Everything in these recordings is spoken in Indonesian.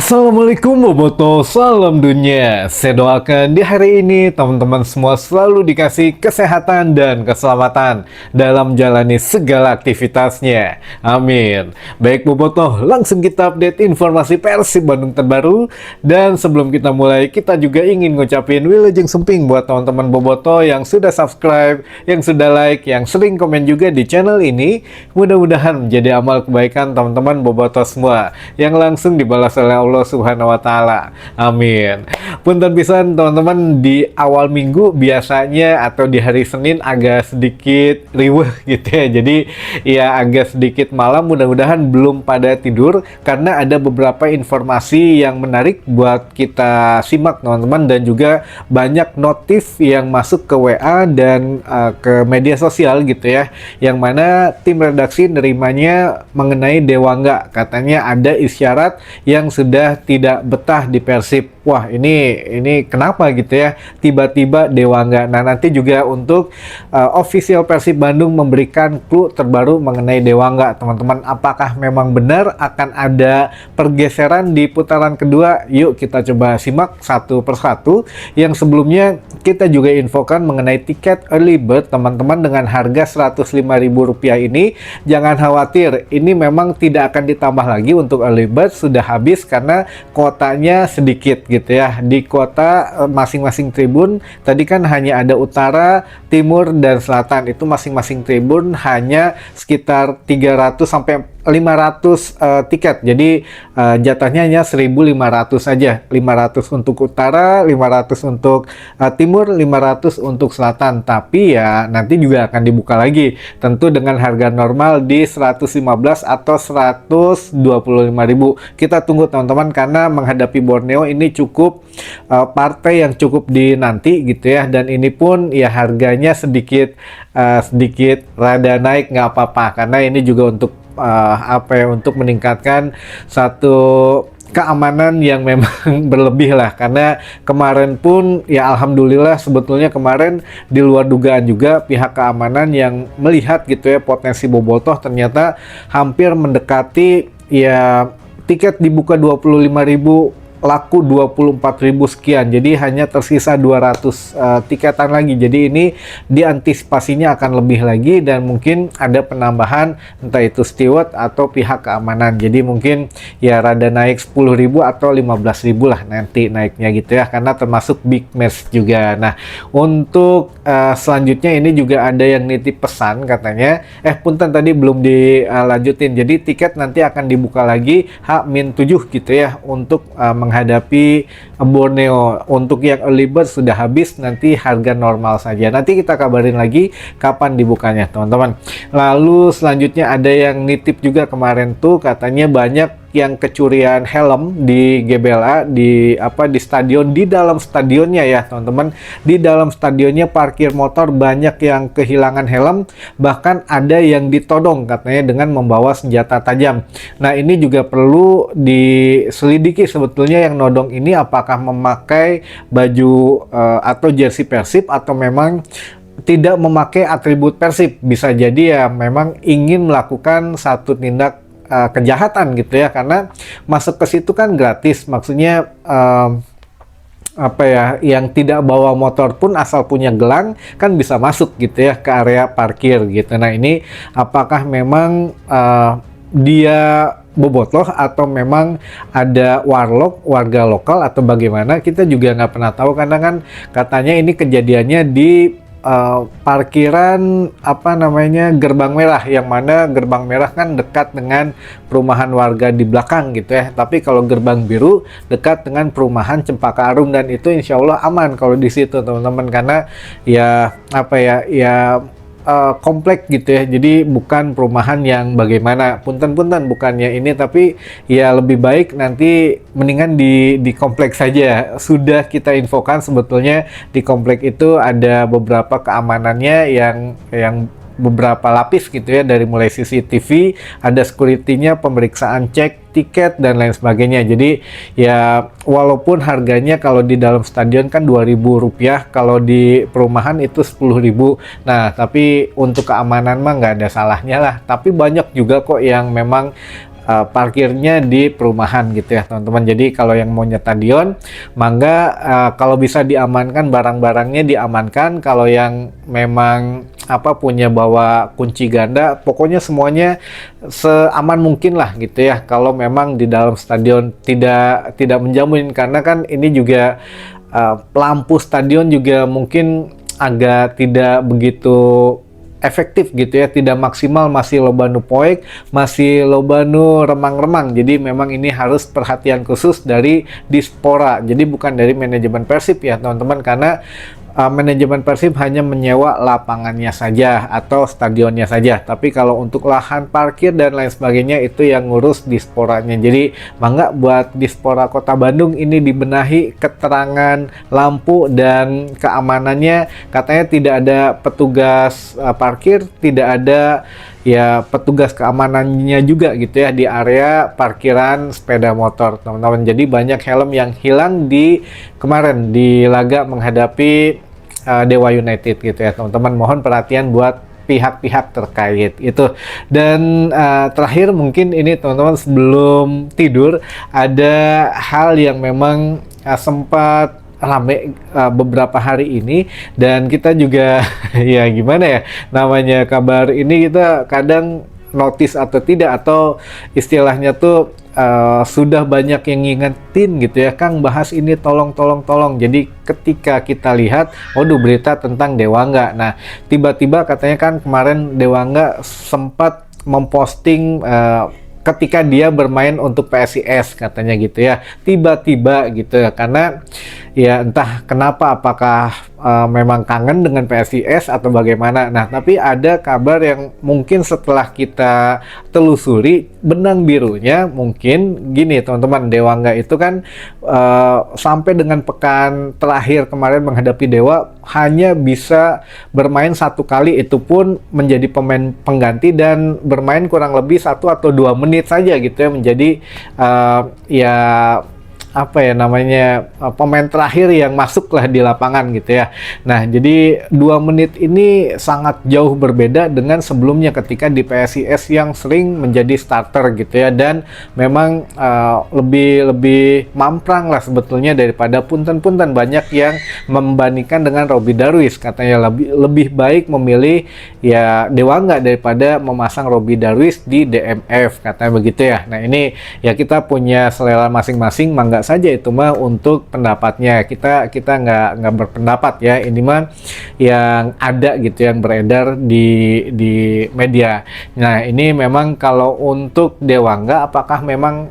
Assalamualaikum Boboto, salam dunia. Saya doakan di hari ini teman-teman semua selalu dikasih kesehatan dan keselamatan dalam jalani segala aktivitasnya. Amin. Baik Boboto, langsung kita update informasi Persib Bandung terbaru. Dan sebelum kita mulai, kita juga ingin ngucapin wilujeng sumping buat teman-teman Boboto yang sudah subscribe, yang sudah like, yang sering komen juga di channel ini. Mudah-mudahan menjadi amal kebaikan teman-teman Boboto semua yang langsung dibalas oleh Allah Subhanahu wa taala. Amin. Punten pisan teman-teman, di awal minggu biasanya atau di hari Senin agak sedikit riweuh gitu ya. Jadi ya agak sedikit malam, mudah-mudahan belum pada tidur karena ada beberapa informasi yang menarik buat kita simak teman-teman, dan juga banyak notif yang masuk ke WA dan ke media sosial gitu ya. Yang mana tim redaksi nerimanya mengenai Dewangga, katanya ada isyarat yang sudah tidak betah di Persib. Wah, ini kenapa gitu ya? Tiba-tiba Dewangga. Nah, nanti juga untuk official Persib Bandung memberikan clue terbaru mengenai Dewangga, teman-teman. Apakah memang benar akan ada pergeseran di putaran kedua? Yuk kita coba simak satu persatu. Yang sebelumnya kita juga infokan mengenai tiket early bird, teman-teman, dengan harga Rp105.000 ini. Jangan khawatir, ini memang tidak akan ditambah lagi untuk early bird, sudah habis karena kuotanya sedikit gitu ya. Di kuota masing-masing tribun tadi kan hanya ada utara, timur, dan selatan. Itu masing-masing tribun hanya sekitar 300 sampai 500 tiket. Jadi jatahnya hanya 1.500 saja. 500 untuk utara, 500 untuk timur, 500 untuk selatan. Tapi ya nanti juga akan dibuka lagi. Tentu dengan harga normal di 115 atau 125.000. Kita tunggu teman-teman, karena menghadapi Borneo ini cukup partai yang cukup dinanti gitu ya. Dan ini pun ya harganya sedikit rada naik, nggak apa-apa, karena ini juga untuk untuk meningkatkan satu keamanan yang memang berlebih lah. Karena kemarin pun ya alhamdulillah, sebetulnya kemarin di luar dugaan juga pihak keamanan yang melihat gitu ya potensi bobotoh, ternyata hampir mendekati ya tiket dibuka 25.000, laku 24.000 sekian. Jadi hanya tersisa 200 tiketan lagi. Jadi ini diantisipasinya akan lebih lagi, dan mungkin ada penambahan entah itu steward atau pihak keamanan. Jadi mungkin ya rada naik 10.000 atau 15.000 lah nanti naiknya gitu ya, karena termasuk big match juga. Nah, untuk selanjutnya ini juga ada yang nitip pesan katanya. Punten tadi belum dilanjutin. Jadi tiket nanti akan dibuka lagi H-7 gitu ya untuk menghadapi Borneo. Untuk yang early bird sudah habis, nanti harga normal saja. Nanti kita kabarin lagi kapan dibukanya teman-teman. Lalu selanjutnya ada yang nitip juga kemarin tuh, katanya banyak yang kecurian helm di GBLA, di stadion, di dalam stadionnya ya teman-teman. Di dalam stadionnya parkir motor banyak yang kehilangan helm, bahkan ada yang ditodong katanya dengan membawa senjata tajam. Nah, ini juga perlu diselidiki sebetulnya yang nodong ini apakah memakai baju atau jersey Persib, atau memang tidak memakai atribut Persib. Bisa jadi ya memang ingin melakukan satu tindak kejahatan gitu ya, karena masuk ke situ kan gratis. Maksudnya yang tidak bawa motor pun asal punya gelang kan bisa masuk gitu ya ke area parkir gitu. Nah, ini apakah memang dia bobotoh atau memang ada warga lokal atau bagaimana, kita juga nggak pernah tahu, karena kan katanya ini kejadiannya di parkiran Gerbang Merah, yang mana Gerbang Merah kan dekat dengan perumahan warga di belakang gitu ya. Tapi kalau Gerbang Biru dekat dengan perumahan Cempaka Arum, dan itu insya Allah aman kalau di situ teman-teman, karena ya komplek gitu ya. Jadi bukan perumahan yang bagaimana, punten-punten bukannya ini, tapi ya lebih baik nanti mendingan di komplek saja. Sudah kita infokan sebetulnya di komplek itu ada beberapa keamanannya yang beberapa lapis gitu ya, dari mulai CCTV, ada security-nya, pemeriksaan cek tiket dan lain sebagainya. Jadi ya walaupun harganya kalau di dalam stadion kan Rp2.000, kalau di perumahan itu Rp10.000. Nah, tapi untuk keamanan mah nggak ada salahnya lah. Tapi banyak juga kok yang memang parkirnya di perumahan gitu ya teman-teman. Jadi kalau yang mau stadion, mangga kalau bisa diamankan barang-barangnya diamankan. Kalau yang memang punya bawa kunci ganda, pokoknya semuanya seaman mungkin lah gitu ya. Kalau memang di dalam stadion tidak menjamin, karena kan ini juga lampu stadion juga mungkin agak tidak begitu efektif gitu ya, tidak maksimal, masih lobanu poek, masih lobanu remang-remang. Jadi memang ini harus perhatian khusus dari Dispora. Jadi bukan dari manajemen Persib ya teman-teman, karena manajemen Persib hanya menyewa lapangannya saja atau stadionnya saja. Tapi kalau untuk lahan parkir dan lain sebagainya itu yang ngurus Disporanya. Jadi mangga buat Dispora Kota Bandung ini dibenahi keterangan lampu dan keamanannya. Katanya tidak ada petugas parkir, tidak ada ya petugas keamanannya juga gitu ya di area parkiran sepeda motor teman-teman. Jadi banyak helm yang hilang di kemarin di laga menghadapi Dewa United gitu ya teman-teman. Mohon perhatian buat pihak-pihak terkait itu. Dan terakhir mungkin ini teman-teman, sebelum tidur ada hal yang memang sempat rame beberapa hari ini, dan kita juga ya gimana ya namanya, kabar ini kita kadang notice atau tidak, atau istilahnya tuh sudah banyak yang ngingetin gitu ya, Kang bahas ini tolong. Jadi ketika kita lihat, waduh berita tentang Dewangga. Nah tiba-tiba katanya kan kemarin Dewangga sempat memposting ketika dia bermain untuk PSIS katanya gitu ya, tiba-tiba gitu ya, karena ya entah kenapa, apakah memang kangen dengan PSIS atau bagaimana. Nah tapi ada kabar yang mungkin setelah kita telusuri benang birunya, mungkin gini teman-teman, Dewangga itu kan sampai dengan pekan terakhir kemarin menghadapi Dewa hanya bisa bermain 1 kali, itu pun menjadi pemain pengganti dan bermain kurang lebih 1 atau 2 menit saja gitu ya, menjadi ya apa ya namanya, pemain terakhir yang masuk lah di lapangan gitu ya. Nah jadi 2 menit ini sangat jauh berbeda dengan sebelumnya ketika di PSIS yang sering menjadi starter gitu ya, dan memang lebih mamprang lah sebetulnya daripada punten-punten. Banyak yang membandingkan dengan Robby Darwish, katanya lebih baik memilih ya Dewangga daripada memasang Robby Darwish di DMF, katanya begitu ya. Nah ini ya kita punya selera masing-masing, mangga saja itu mah untuk pendapatnya. Kita nggak berpendapat ya, ini mah yang ada gitu yang beredar di media. Nah ini memang kalau untuk Dewangga, apakah memang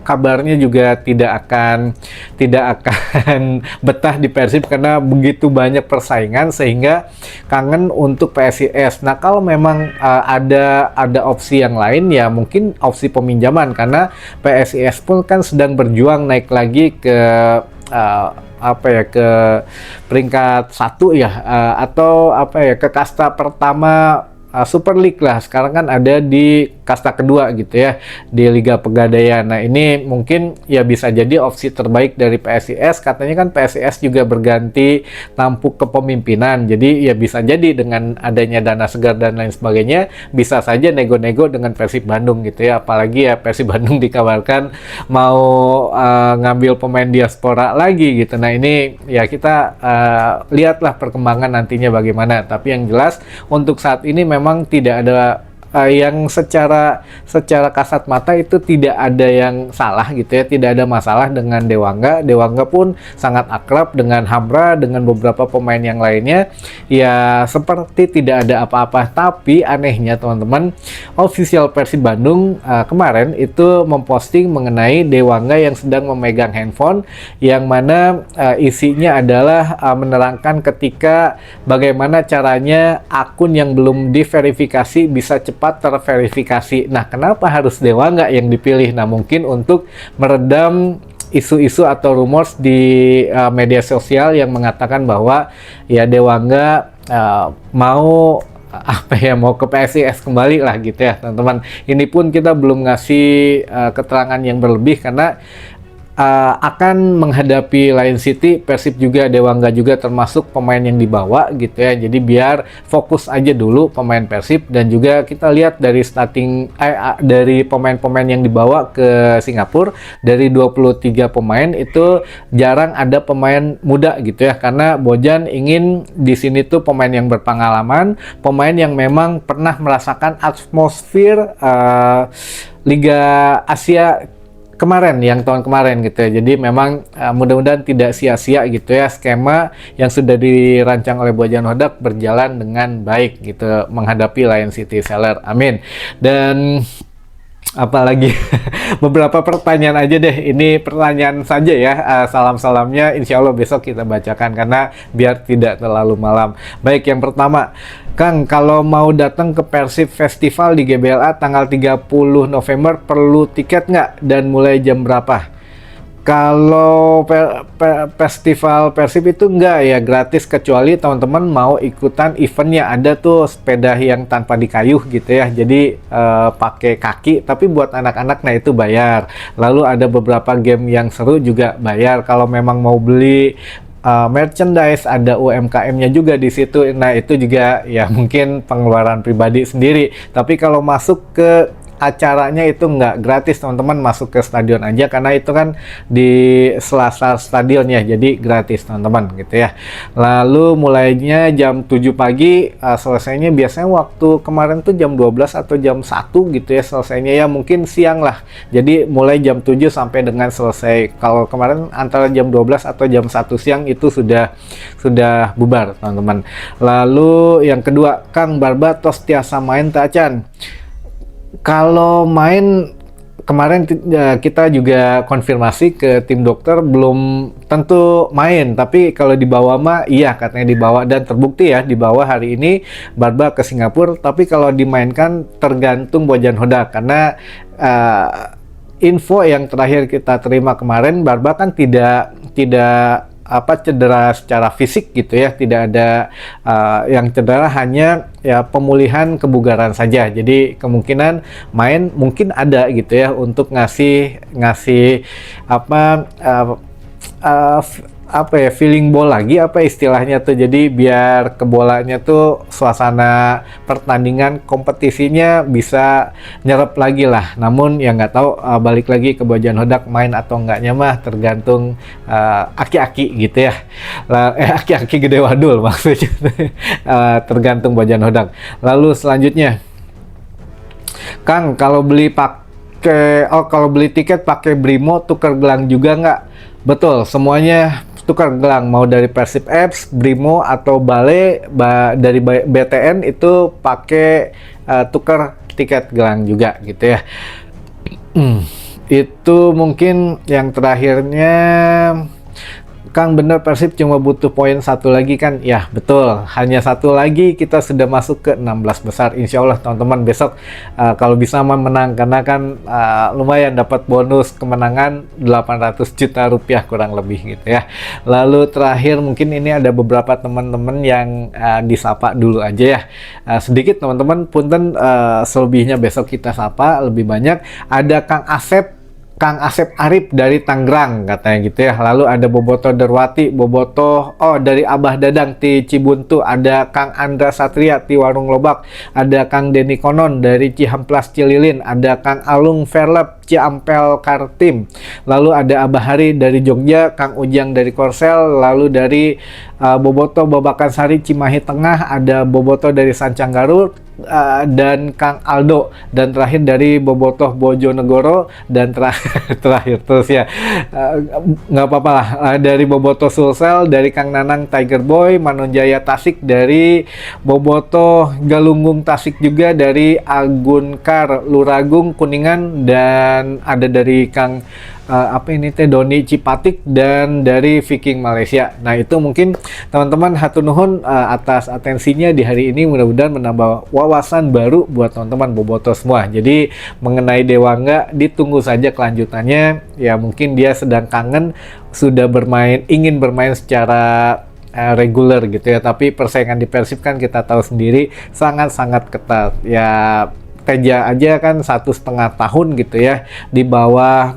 kabarnya juga tidak akan betah di Persib karena begitu banyak persaingan sehingga kangen untuk PSIS. Nah kalau memang ada opsi yang lain ya mungkin opsi peminjaman, karena PSIS pun kan sedang berjuang naik lagi ke ke peringkat 1 ya, atau ke kasta pertama Super League lah. Sekarang kan ada di kasta kedua gitu ya, di Liga Pegadaian. Nah ini mungkin ya bisa jadi opsi terbaik dari PSIS. Katanya kan PSIS juga berganti tampuk kepemimpinan, jadi ya bisa jadi dengan adanya dana segar dan lain sebagainya, bisa saja nego-nego dengan Persib Bandung gitu ya. Apalagi ya Persib Bandung dikabarkan mau ngambil pemain diaspora lagi gitu. Nah ini ya kita lihatlah perkembangan nantinya bagaimana. Tapi yang jelas untuk saat ini memang tidak ada yang secara kasat mata itu tidak ada yang salah gitu ya, tidak ada masalah dengan Dewangga. Dewangga pun sangat akrab dengan Hamra, dengan beberapa pemain yang lainnya, ya seperti tidak ada apa-apa. Tapi anehnya teman-teman, official Persib Bandung kemarin itu memposting mengenai Dewangga yang sedang memegang handphone, yang mana isinya adalah menerangkan ketika bagaimana caranya akun yang belum diverifikasi bisa cepat terverifikasi. Nah, kenapa harus Dewangga yang dipilih? Nah, mungkin untuk meredam isu-isu atau rumors di media sosial yang mengatakan bahwa ya Dewangga mau ke PSIS kembali lah gitu ya, teman-teman. Ini pun kita belum ngasih keterangan yang berlebih karena akan menghadapi Lion City. Persib juga, Dewangga juga termasuk pemain yang dibawa gitu ya. Jadi biar fokus aja dulu pemain Persib, dan juga kita lihat dari dari pemain-pemain yang dibawa ke Singapura, dari 23 pemain itu jarang ada pemain muda gitu ya, karena Bojan ingin di sini tuh pemain yang berpengalaman, pemain yang memang pernah merasakan atmosfer Liga Asia kemarin, yang tahun kemarin gitu ya. Jadi memang mudah-mudahan tidak sia-sia gitu ya, skema yang sudah dirancang oleh Bojan Hodak berjalan dengan baik gitu menghadapi Lion City Seller. Amin. Dan apalagi beberapa pertanyaan aja deh, ini pertanyaan saja ya, salam-salamnya insya Allah besok kita bacakan karena biar tidak terlalu malam. Baik, yang pertama, Kang, kalau mau datang ke Persib Festival di GBLA tanggal 30 November perlu tiket nggak dan mulai jam berapa? Kalau festival Persib itu enggak ya, gratis, kecuali teman-teman mau ikutan eventnya. Ada tuh sepeda yang tanpa dikayuh gitu ya, jadi pakai kaki, tapi buat anak-anak nah itu bayar. Lalu ada beberapa game yang seru juga bayar. Kalau memang mau beli merchandise, ada UMKM-nya juga di situ. Nah itu juga ya mungkin pengeluaran pribadi sendiri. Tapi kalau masuk ke acaranya itu nggak gratis, teman-teman, masuk ke stadion aja karena itu kan di sela-sela stadion ya, jadi gratis teman-teman gitu ya. Lalu mulainya jam 7 pagi, selesainya biasanya waktu kemarin tuh jam 12 atau jam 1 gitu ya selesainya, ya mungkin siang lah. Jadi mulai jam 7 sampai dengan selesai. Kalau kemarin antara jam 12 atau jam 1 siang itu sudah bubar teman-teman. Lalu yang kedua, Kang Barba tos tiasa main tacan. Kalau main kemarin kita juga konfirmasi ke tim dokter, belum tentu main, tapi kalau dibawa mah iya katanya dibawa, dan terbukti ya dibawa hari ini Barba ke Singapura. Tapi kalau dimainkan tergantung Bojan Hodak, karena info yang terakhir kita terima kemarin, Barba kan tidak cedera secara fisik gitu ya, tidak ada yang cedera, hanya ya pemulihan kebugaran saja. Jadi kemungkinan main mungkin ada gitu ya, untuk ngasih feeling ball lagi, apa istilahnya tuh, jadi biar ke bolanya tuh suasana pertandingan kompetisinya bisa nyerap lagi lah. Namun ya nggak tahu, balik lagi ke Bojan Hodak main atau enggaknya mah tergantung aki-aki gitu ya, aki-aki gede wadul maksudnya. Tergantung Bojan Hodak. Lalu selanjutnya, Kang, kalau beli tiket pakai Brimo tukar gelang juga nggak? Betul, semuanya tukar gelang, mau dari Persib Apps, Brimo atau Bale, dari BTN itu pakai tukar tiket gelang juga gitu ya. Itu mungkin yang terakhirnya, Kang, bener Persib cuma butuh poin satu lagi kan? Ya betul, hanya satu lagi kita sudah masuk ke 16 besar. Insya Allah teman-teman besok kalau bisa menang, karena kan lumayan dapat bonus kemenangan 800 juta rupiah kurang lebih gitu ya. Lalu terakhir mungkin ini ada beberapa teman-teman yang disapa dulu aja ya. Sedikit teman-teman, punten, selebihnya besok kita sapa lebih banyak. Ada Kang Asep Arif dari Tangerang katanya gitu ya. Lalu ada Boboto Derwati, dari Abah Dadang di Cibuntu, ada Kang Andra Satria di Warung Lobak, ada Kang Denny Konon dari Cihamplas Cililin, ada Kang Alung Verlep Ciampel Kartim, lalu ada Abah Hari dari Jogja, Kang Ujang dari Korsel, lalu dari Boboto Babakan Sari Cimahi Tengah, ada Boboto dari Sancang Garut, dan Kang Aldo, dan terakhir dari Bobotoh Bojonegoro, dan terakhir terus ya, nggak apa-apa lah, dari Bobotoh Sulsel, dari Kang Nanang Tiger Boy, Manonjaya Tasik, dari Bobotoh Galunggung Tasik juga, dari Agunkar Luragung Kuningan, dan ada dari Kang Doni Cipatik, dan dari Viking Malaysia. Nah itu mungkin teman-teman hatur nuhun atas atensinya di hari ini, mudah-mudahan menambah wawasan baru buat teman-teman bobotoh semua. Jadi mengenai Dewangga ditunggu saja kelanjutannya ya, mungkin dia sedang kangen, sudah ingin bermain secara reguler gitu ya, tapi persaingan di Persib kan kita tahu sendiri sangat-sangat ketat ya. Teja aja kan 1,5 tahun gitu ya di bawah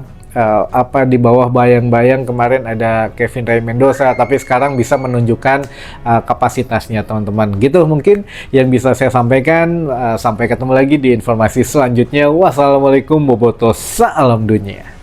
apa di bawah bayang-bayang kemarin ada Kevin Ray Mendoza, tapi sekarang bisa menunjukkan kapasitasnya teman-teman. Gitu mungkin yang bisa saya sampaikan. Sampai ketemu lagi di informasi selanjutnya. Wassalamualaikum warahmatullahi wabarakatuh. Salam dunia.